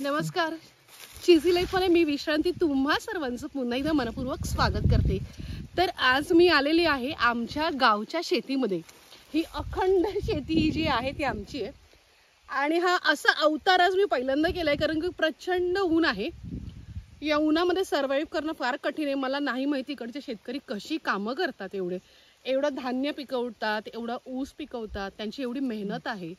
नमस्कार, चीझी लाईफमध्ये मी विश्रांती तुम्हा सर्वांचं पुन्हा एकदा मनपूर्वक स्वागत करते। तर आज मी आलेली आहे आमच्या गावच्या शेतीमध्ये। ही अखंड शेती जी आहे ती आमची आहे आणि हा असा अवतार आज मी पहिल्यांदा केलाय कारण की प्रचंड ऊन आहे। या उन्हामध्ये सर्वाइव्ह करणं फार कठीण आहे। मला नाही माहिती इकडचे शेतकरी कशी कामं करतात। एवढं धान्य पिकवतात, एवढा ऊस पिकवतात, त्यांची एवढी मेहनत आहे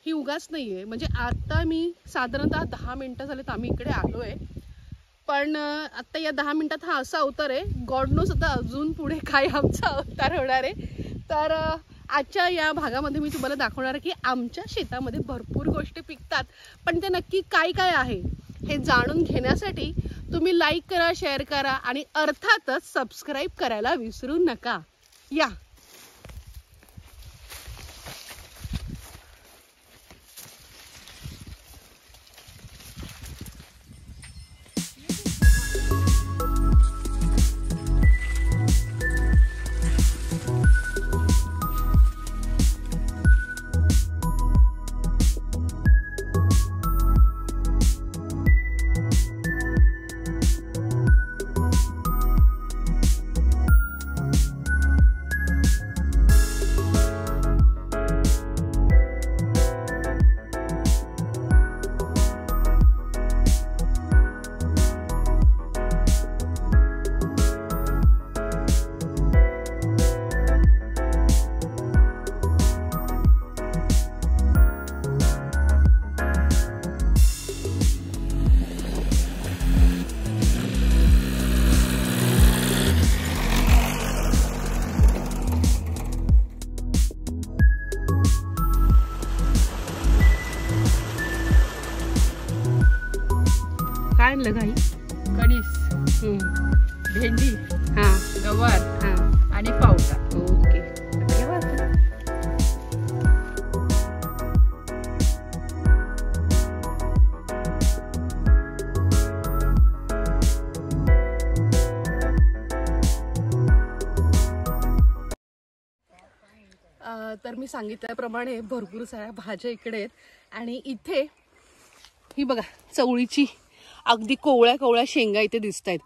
ही उगाच नाहीये। म्हणजे आता मी साधारणतः 10 मिनिटं झालेत आम्ही इकडे आलोय, पण आता या 10 मिनिटात हा असा अवतार आहे, गॉड नोस आता अजून पुढे काय आमचा अवतार होणार आहे। तर आजच्या या भागामध्ये मी तुम्हाला दाखवणार आहे की आमच्या शेतामध्ये भरपूर गोष्टी पिकतात, पण ते नक्की काय काय आहे हे जाणून घेण्यासाठी तुम्ही लाईक करा, शेअर करा आणि अर्थातच सबस्क्राईब करायला विसरू नका। या काय आणलं गाई? कणीस, भेंडी, गवार आणि पावटा। ओके, तर मी सांगितल्याप्रमाणे भरपूर साऱ्या भाज्या इकडे आहेत आणि इथे ही बघा चवळीची अगदी कोवळ्या कोवळ्या शेंगा इथे दिसत आहेत।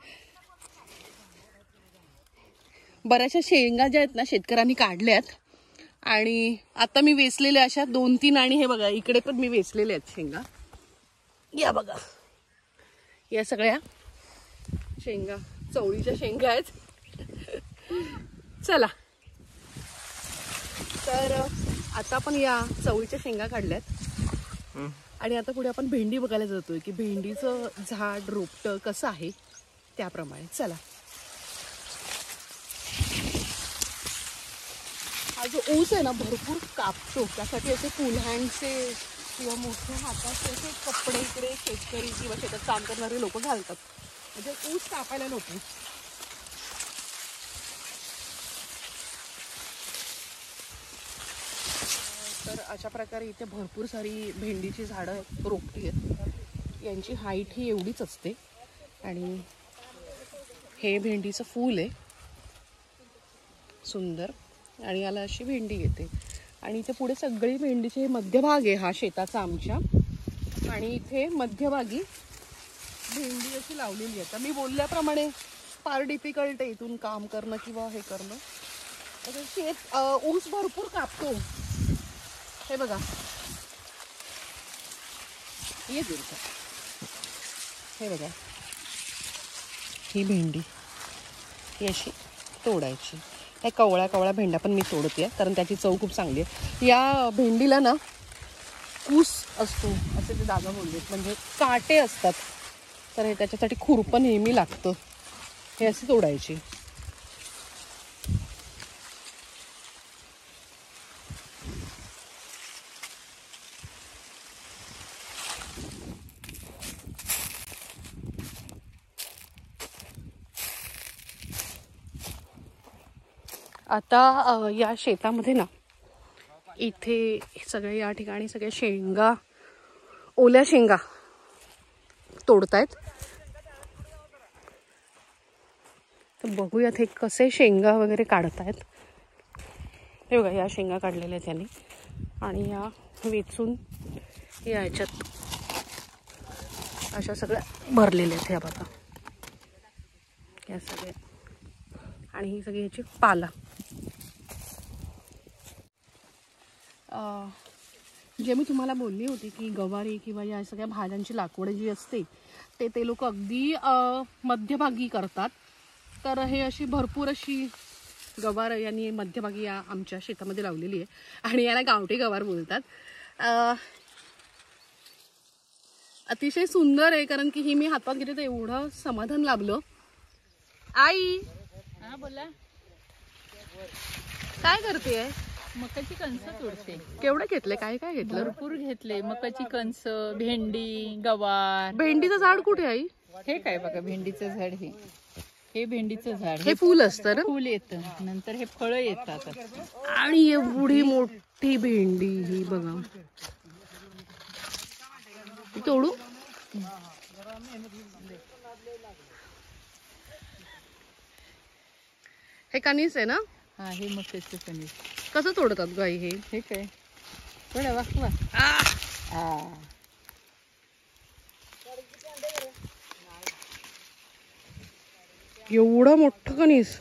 बऱ्याचशा शेंगा ज्या आहेत ना शेतकऱ्यांनी काढल्यात आणि आता मी वेचलेल्या अशा 2-3 आणि हे बघा इकडे पण मी वेचलेले आहेत शेंगा। या बघा या सगळ्या शेंगा चवळीच्या शेंगा आहेत। चला तर आता आपण या चवळीच्या शेंगा काढल्यात आणि आता पुढे आपण भेंडी बघायला जातोय की भेंडीचं झाड रोपटं कसं आहे त्याप्रमाणे। चला, हा जो ऊस आहे ना भरपूर कापतो, त्यासाठी असे फुल हँडचे किंवा मोठ्या हाताचे असे कपडे इकडे शेतकरी किंवा शेतात काम करणारे लोक घालतात, म्हणजे ऊस कापायला नको। तर अशा प्रकारे इथे भरपूर सारी भेंडीची झाडं आहेत, रोपटी आहेत। यांची हाईट ही एवढीच असते आणि हे भेंडीचं फूल आहे सुंदर आणि याला अशी भेंडी येते आणि इथे पुढे सगळी भेंडीचे मध्यभाग आहे हा शेताचा आमच्या आणि इथे मध्यभागी भेंडी अशी लावलेली आहे। मी बोलल्याप्रमाणे फार डिफिकल्ट आहे इथून काम करणं किंवा हे करणं। शेत ऊस भरपूर कापतो, हे बघा ये दूर का, हे बघा ही भेंडी ही अशी तोडायची। ह्या कवळ्या कवळ्या भेंड्या पण मी तोडते कारण त्याची चव खूप चांगली आहे। या भेंडीला ना ऊस असतो असे ते दादा बोलले, म्हणजे काटे असतात, तर हे त्याच्यासाठी खुरपं नेहमी लागतं, हे असे तोडायची। आता या शेतामध्ये ना इथे सगळे या ठिकाणी सगळ्या शेंगा, ओल्या शेंगा तोडतायत। तर बघूयात हे कसे शेंगा वगैरे काढतायत। हे बघा या शेंगा काढलेल्या त्यांनी आणि या वेचून या ह्याच्यात अशा सगळ्या भरलेल्या आहेत ह्या बघा, या सगळ्या. आणि ही सगळी ह्याची पाला. जे मी तुम्हाला बोलली होती की गवारी किंवा या सगळ्या भाज्यांची लागवड जी असते ते लोक अगदी मध्यभागी करतात. तर हे अशी भरपूर अशी गवार यांनी मध्यभागी या आमच्या शेतामध्ये लावलेली आहे आणि याला गावठी गवार बोलतात. अतिशय सुंदर आहे, कारण की ही मी हातात घेते तर एवढं समाधान लाभलं. आई हा बोला, काय करते? मकाची कणस तोडते. केवढे घेतले? काय काय घेतलं? भरपूर घेतले. मकाची कणस, भेंडी, गवार. भेंडीचं झाड कुठे आई? हे काय बघा, भेंडीचं झाड. हे भेंडीचं झाड. हे फुल असतं ना? फुल येतं, नंतर हे फळं येतात. आणि एवढी मोठी भेंडी ही बघा, तोडू. हे कणीस आहे ना? हा, हे मकाचं कणीस. कसं तोडतात गाई? हे काय थोडा वाकवा. एवढं मोठं कणीस.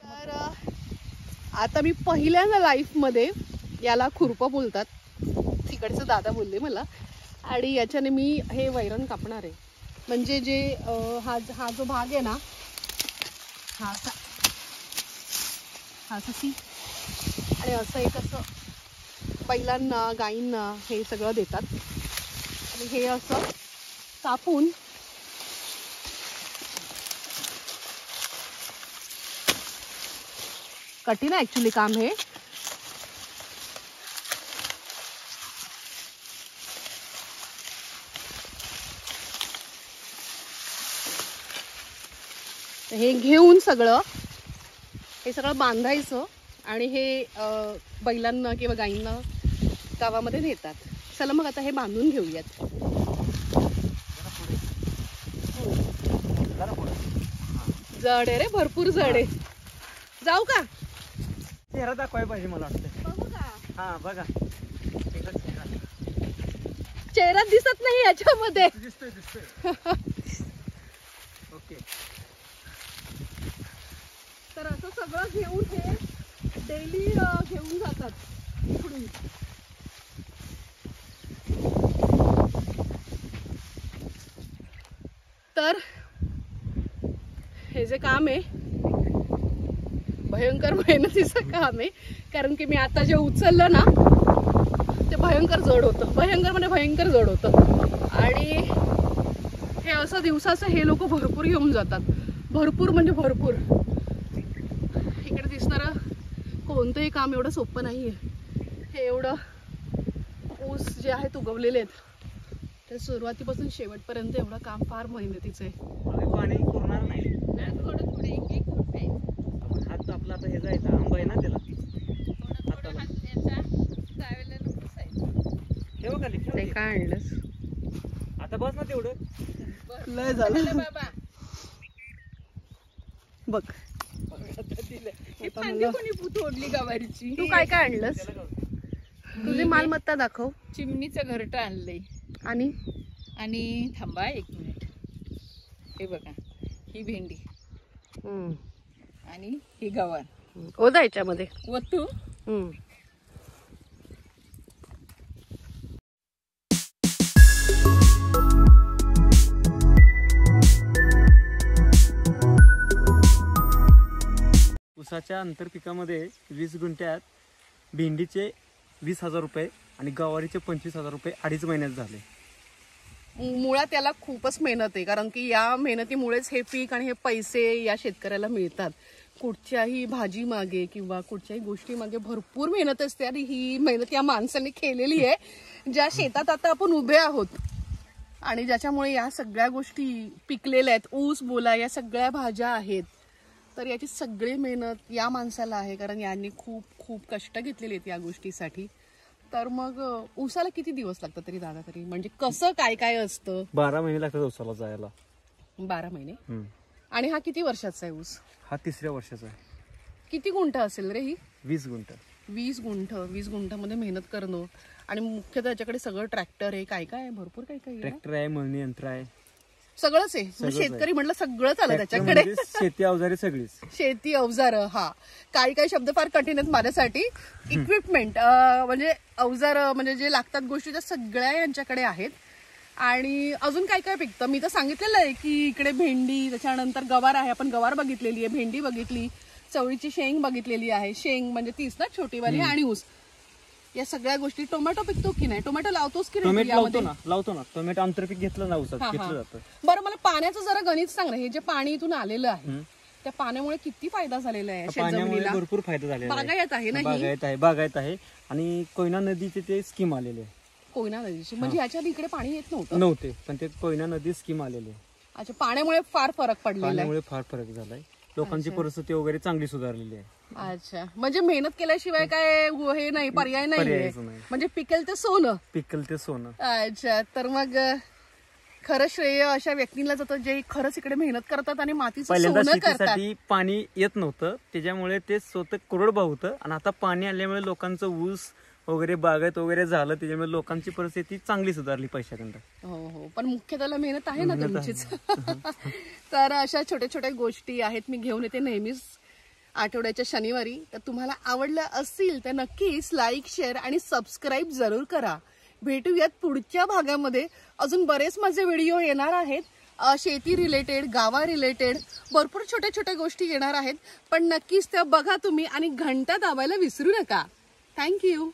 तर आता मी पहिल्यांदा लाईफ मध्ये, याला खुरपं बोलतात, तिकडचं दादा बोलले मला, आणि याच्याने मी हे वैरण कापणार आहे. म्हणजे जे हा जो भाग आहे ना, हा असा सी, आणि असं एक असं बैलांना गाईंना हे सगळं देतात. आणि हे असं कापून कठीण आहे ऍक्च्युली काम हे. हे घेऊन हे सगळं बांधायचं आणि हे बैलांना किंवा गाईंना गावामध्ये नेतात. चला मग आता हे बांधून घेऊयात. जड आहे रे, भरपूर जड आहे. जाऊ का? चेहरा दाखवायला पाहिजे मला वाटतं. बघू का? हा बघा, चेहरा दिसत नाही याच्यामध्ये. दिसतोय. ओके. तर असं सगळं घेऊन हे डेली घेऊन जातात इकडून. तर हे जे काम आहे भयंकर मेहनतीचं काम आहे, कारण की मी आता जे उचललं ना ते भयंकर जड होतं. भयंकर म्हणजे भयंकर जड होतं. आणि हे असं दिवसाचं हे लोक भरपूर घेऊन जातात. भरपूर म्हणजे भरपूर. इकडे दिसणारं कोणतंही काम एवढं सोपं नाही आहे. हे एवढं ऊस जे आहेत उगवलेले आहेत, तर सुरुवातीपासून शेवटपर्यंत एवढं काम फार मेहनतीचं आहे. पाणी पुरणार नाही. थोडं एक रुपये हात आपला आता हे जायचा आंबा आहे ना त्याला. ठेव खाली, ठेव ते की. काय आणलंस? आता बस ना तेवढं. लय झालं बाबा. बघ. ही फांदी कोणी तोडली गवारीची? तू काय काय आणलंस? तुझी मालमत्ता दाखव. चिमणीचं घरटं आणलंय. आणि थांबा एक मिनिट. हे बघा, ही भेंडी आणि ही गवार ओदा याच्यामध्ये. वतू. ऊसाच्या आंतरपिकामध्ये 20 गुंठ्यात भेंडीचे 20,000 रुपये आणि गवारीचे 25,000 रुपये 2.5 महिन्यात झाले. मुळात त्याला खूपच मेहनत आहे, कारण की या मेहनतीमुळेच हे पीक आणि हे पैसे या शेतकऱ्याला मिळतात. कुठच्याही भाजी मागे किंवा कुठच्याही गोष्टी मागे भरपूर मेहनत असते आणि ही मेहनत या माणसाने केलेली आहे, ज्या शेतात आता आपण उभे आहोत आणि ज्याच्यामुळे या सगळ्या गोष्टी पिकलेल्या आहेत. ऊस बोला, या सगळ्या भाज्या आहेत. तर याची सगळी मेहनत या माणसाला आहे, कारण यांनी खूप खूप कष्ट घेतलेले आहेत या गोष्टीसाठी. तर मग ऊसाला किती दिवस लागतात तरी दादा? तरी म्हणजे कसं काय काय असतं? 12 महिने लागतात ऊसाला जायला. 12 महिने. आणि हा किती वर्षाचा आहे ऊस? हा 3ऱ्या वर्षाचा आहे. किती गुंठ असेल रे ही? 20 गुंठ. 20 गुंठामध्ये मेहनत करणं आणि मुख्यतः त्याच्याकडे सगळं ट्रॅक्टर आहे, काय काय आहे, भरपूर काय काय आहे. ट्रॅक्टर आहे, मळणी यंत्र आहे, सगळंच आहे. सगळंच शेतकरी म्हटलं सगळंच आलं ट्रॅक्टर त्याच्याकडे. म्हणजे शेती अवजारे सगळीच. शेती अवजार, हा काही काही शब्द फार कठीण आहेत माझ्यासाठी. इक्विपमेंट म्हणजे अवजार म्हणजे जे लागतात गोष्टी त्या सगळ्या यांच्याकडे आहेत. आणि अजून काय काय पिकतं मी तर सांगितलेलं आहे की इकडे भेंडी, त्याच्यानंतर गवार आहे, आपण गवार बघितलेली आहे, भेंडी बघितली, चवळीची शेंग बघितलेली आहे, शेंग म्हणजे तीच ना छोटीवाली, आणि ऊस. या सगळ्या गोष्टी. टोमॅटो पिकतो की नाही, टोमॅटो लावतोस की नाही टोमॅटो लावतो ना. टोमॅटो आंतरपीक घेतलं ना, ऊसात घेतलं जातं. बरं, मला पाण्याचं जरा गणित सांग ना. हे जे पाणी इथून आलेलं आहे त्या पाण्यामुळे किती फायदा झालेला आहे पाण्यामुळे शेतजमिनीला? भरपूर फायदा झालेला आहे. बागायत आहे ना ही? बागायत आहे. आणि कोयना नदीचे ते स्कीम आलेले आहे. कोयना नदीची म्हणजे ह्याच्या आधी इकडे पाणी येत नव्हते, पण ते कोयना नदी स्कीम आलेली आहे. अच्छा, पाण्यामुळे फार फरक पडलेला आहे. पाण्यामुळे फार फरक झालाय. लोकांची परिस्थिती वगैरे चांगली सुधारलेली आहे. अच्छा, म्हणजे मेहनत केल्याशिवाय काय हे नाही, पर्याय नाही. पर्यायच नाही. म्हणजे पिकेल ते सोनं. पिकल ते सोनं. अच्छा, तर मग खरं श्रेय अशा व्यक्तींना जातं जे खरंच इकडे मेहनत करतात आणि मातीचं पहिल्यांदा सोनं करतात. शेतीसाठी पाणी येत नव्हतं, त्याच्यामुळे ते स्वतः कोरडभाऊ होतं. आणि आता पाणी आल्यामुळे लोकांचं ऊस वगैरे बागायत वगैरे झालं, त्याच्यामुळे लोकांची परिस्थिती चांगली सुधारली पैशाकडं. हो हो, पण मुख्य त्याला मेहनत आहे ना तुमचीच. तर अशा छोट्या छोट्या गोष्टी आहेत, मी घेऊन येते नेहमीच आठवड्याच्या शनिवारी. तर तुम्हाला आवडलं असेल तर नक्कीच लाईक, शेअर आणि सबस्क्राईब जरूर करा. भेटूयात पुढच्या भागामध्ये. अजून बरेच माझे व्हिडिओ येणार आहेत, शेती रिलेटेड, गावा रिलेटेड, भरपूर छोट्या छोट्या गोष्टी येणार आहेत. पण नक्कीच त्या बघा तुम्ही आणि घंटा दाबायला विसरू नका. थँक्यू.